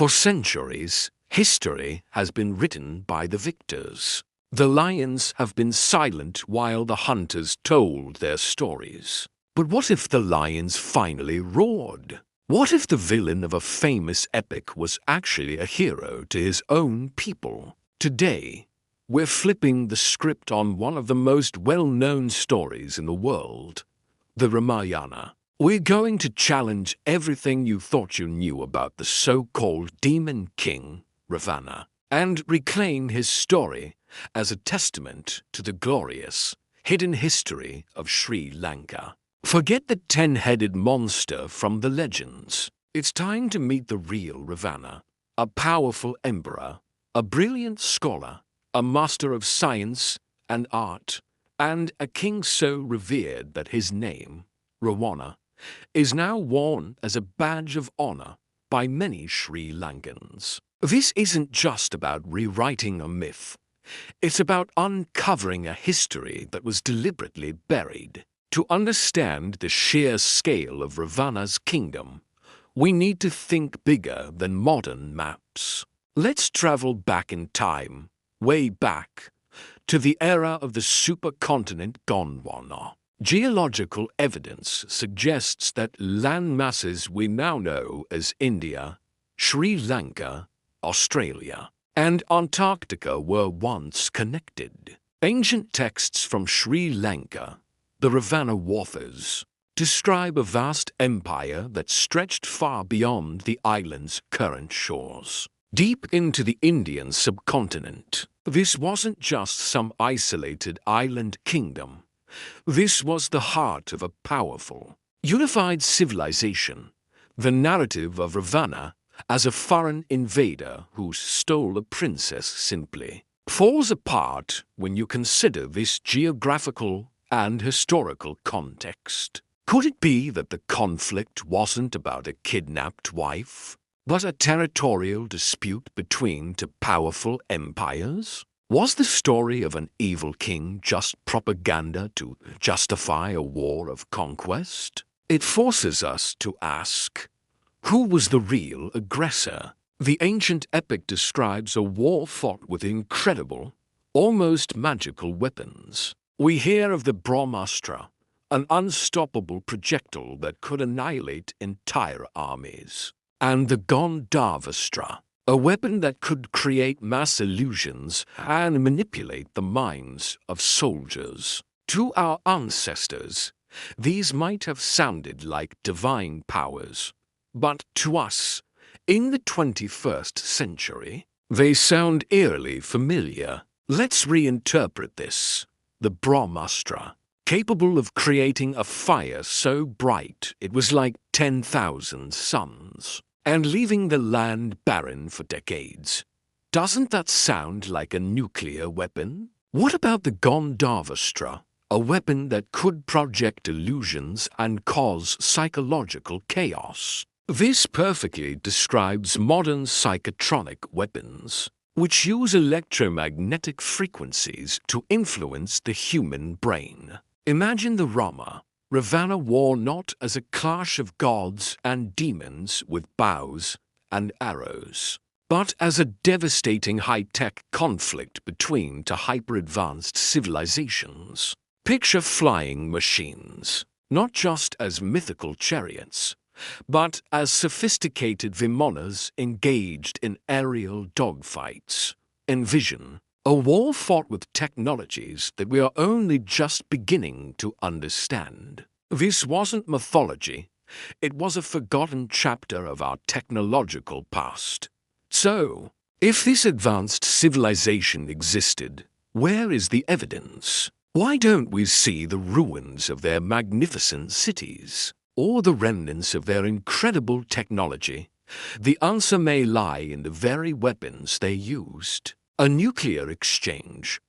For centuries, history has been written by the victors. The lions have been silent while the hunters told their stories. But what if the lions finally roared? What if the villain of a famous epic was actually a hero to his own people? Today, we're flipping the script on one of the most well-known stories in the world, the Ramayana. We're going to challenge everything you thought you knew about the so-called demon king, Ravana, and reclaim his story as a testament to the glorious, hidden history of Sri Lanka. Forget the 10-headed monster from the legends. It's time to meet the real Ravana, a powerful emperor, a brilliant scholar, a master of science and art, and a king so revered that his name, Ravana, is now worn as a badge of honor by many Sri Lankans. This isn't just about rewriting a myth. It's about uncovering a history that was deliberately buried. To understand the sheer scale of Ravana's kingdom, we need to think bigger than modern maps. Let's travel back in time, way back, to the era of the supercontinent Gondwana. Geological evidence suggests that land masses we now know as India, Sri Lanka, Australia, and Antarctica were once connected. Ancient texts from Sri Lanka, the Ravana authors, describe a vast empire that stretched far beyond the island's current shores. Deep into the Indian subcontinent, this wasn't just some isolated island kingdom. This was the heart of a powerful, unified civilization, the narrative of Ravana as a foreign invader who stole a princess simply falls apart when you consider this geographical and historical context. Could it be that the conflict wasn't about a kidnapped wife, but a territorial dispute between two powerful empires? Was the story of an evil king just propaganda to justify a war of conquest? It forces us to ask, who was the real aggressor? The ancient epic describes a war fought with incredible, almost magical weapons. We hear of the Brahmastra, an unstoppable projectile that could annihilate entire armies, and the Gandharvastra, a weapon that could create mass illusions and manipulate the minds of soldiers. To our ancestors, these might have sounded like divine powers, but to us, in the 21st century, they sound eerily familiar. Let's reinterpret this. The Brahmastra, capable of creating a fire so bright it was like 10,000 suns, and leaving the land barren for decades. Doesn't that sound like a nuclear weapon? What about the Gandharvastra, a weapon that could project illusions and cause psychological chaos? This perfectly describes modern psychotronic weapons, which use electromagnetic frequencies to influence the human brain. Imagine the Ravana war not as a clash of gods and demons with bows and arrows, but as a devastating high-tech conflict between two hyper-advanced civilizations. Picture flying machines, not just as mythical chariots, but as sophisticated vimanas engaged in aerial dogfights. Envision a war fought with technologies that we are only just beginning to understand. This wasn't mythology. It was a forgotten chapter of our technological past. So, if this advanced civilization existed, where is the evidence? Why don't we see the ruins of their magnificent cities, or the remnants of their incredible technology? The answer may lie in the very weapons they used. A nuclear exchange,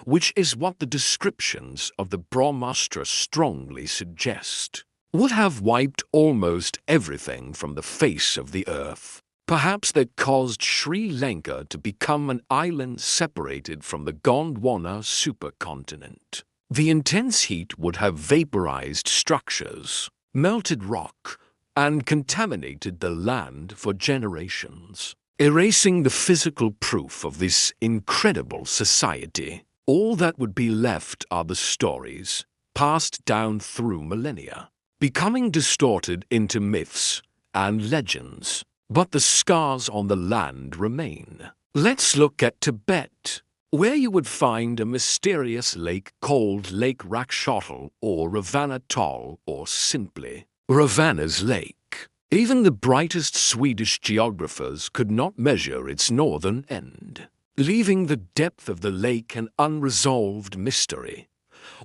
which is what the descriptions of the Brahmastra strongly suggest, would have wiped almost everything from the face of the earth. Perhaps that caused Sri Lanka to become an island separated from the Gondwana supercontinent. The intense heat would have vaporized structures, melted rock, and contaminated the land for generations, erasing the physical proof of this incredible society. All that would be left are the stories, passed down through millennia, becoming distorted into myths and legends. But the scars on the land remain. Let's look at Tibet, where you would find a mysterious lake called Lake Rakshotl or Ravana Tol, or simply Ravana's Lake. Even the brightest Swedish geographers could not measure its northern end, leaving the depth of the lake an unresolved mystery.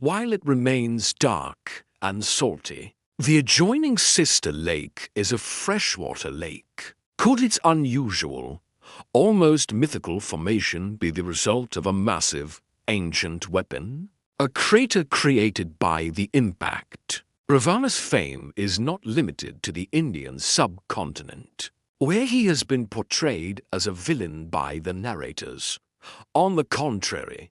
While it remains dark and salty, the adjoining sister lake is a freshwater lake. Could its unusual, almost mythical formation be the result of a massive, ancient weapon? A crater created by the impact. Ravana's fame is not limited to the Indian subcontinent, where he has been portrayed as a villain by the narrators. On the contrary,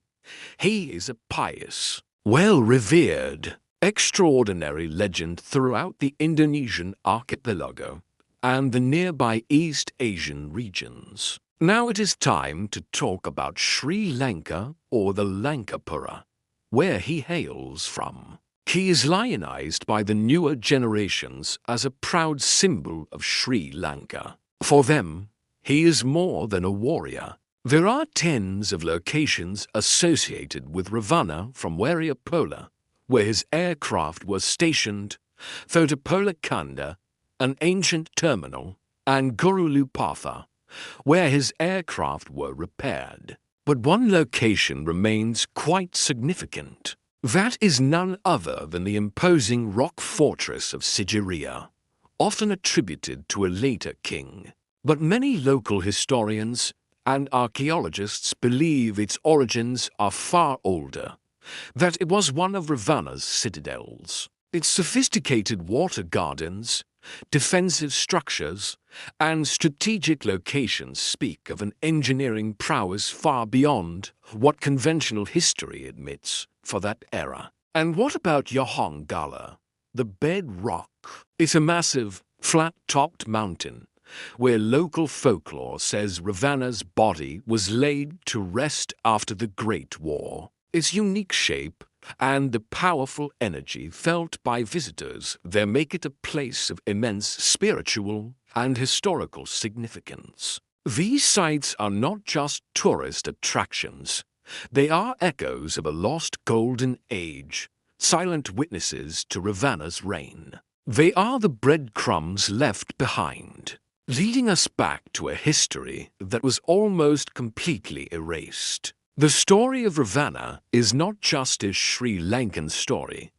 he is a pious, well-revered, extraordinary legend throughout the Indonesian archipelago and the nearby East Asian regions. Now it is time to talk about Sri Lanka, or the Lankapura, where he hails from. He is lionized by the newer generations as a proud symbol of Sri Lanka. For them, he is more than a warrior. There are tens of locations associated with Ravana, from Wariapola, where his aircraft was stationed, Thotapolakanda, an ancient terminal, and Gurulupatha, where his aircraft were repaired. But one location remains quite significant. That is none other than the imposing rock fortress of Sigiriya, often attributed to a later king. But many local historians and archaeologists believe its origins are far older, that it was one of Ravana's citadels. Its sophisticated water gardens, defensive structures, and strategic locations speak of an engineering prowess far beyond what conventional history admits for that era. And what about Yahongala, the bedrock? It's a massive, flat-topped mountain where local folklore says Ravana's body was laid to rest after the Great War. Its unique shape and the powerful energy felt by visitors there make it a place of immense spiritual and historical significance. These sites are not just tourist attractions. They are echoes of a lost golden age, silent witnesses to Ravana's reign. They are the breadcrumbs left behind, leading us back to a history that was almost completely erased. The story of Ravana is not just a Sri Lankan story,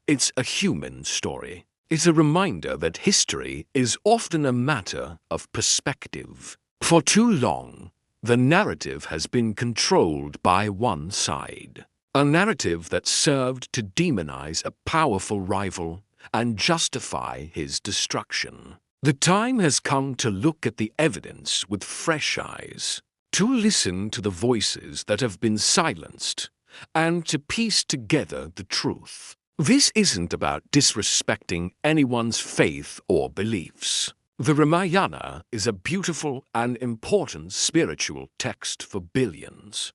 it's a human story. It's a reminder that history is often a matter of perspective. For too long, the narrative has been controlled by one side, a narrative that served to demonize a powerful rival and justify his destruction. The time has come to look at the evidence with fresh eyes, to listen to the voices that have been silenced, and to piece together the truth. This isn't about disrespecting anyone's faith or beliefs. The Ramayana is a beautiful and important spiritual text for billions.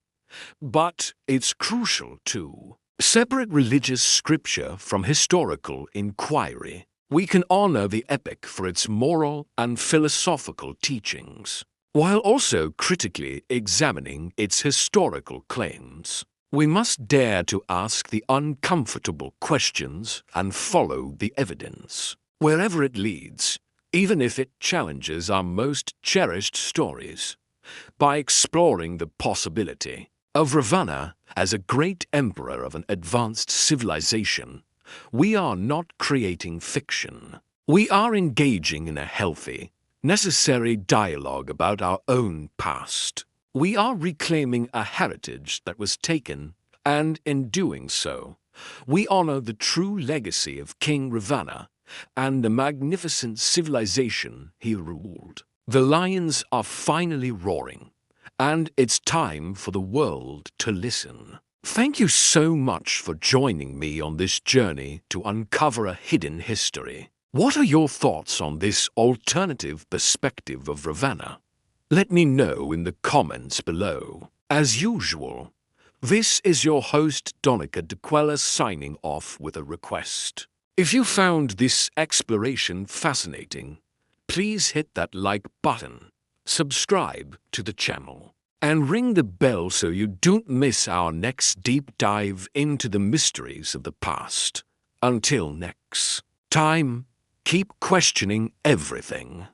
But it's crucial too. Separate religious scripture from historical inquiry. We can honor the epic for its moral and philosophical teachings, while also critically examining its historical claims. We must dare to ask the uncomfortable questions and follow the evidence, wherever it leads, even if it challenges our most cherished stories. By exploring the possibility of Ravana as a great emperor of an advanced civilization, we are not creating fiction. We are engaging in a healthy, necessary dialogue about our own past. We are reclaiming a heritage that was taken, and in doing so, we honor the true legacy of King Ravana and the magnificent civilization he ruled. The lions are finally roaring, and it's time for the world to listen. Thank you so much for joining me on this journey to uncover a hidden history. What are your thoughts on this alternative perspective of Ravana? Let me know in the comments below. As usual, this is your host Dhanuka Dickwella signing off with a request. If you found this exploration fascinating, please hit that like button, subscribe to the channel, and ring the bell so you don't miss our next deep dive into the mysteries of the past. Until next time, keep questioning everything.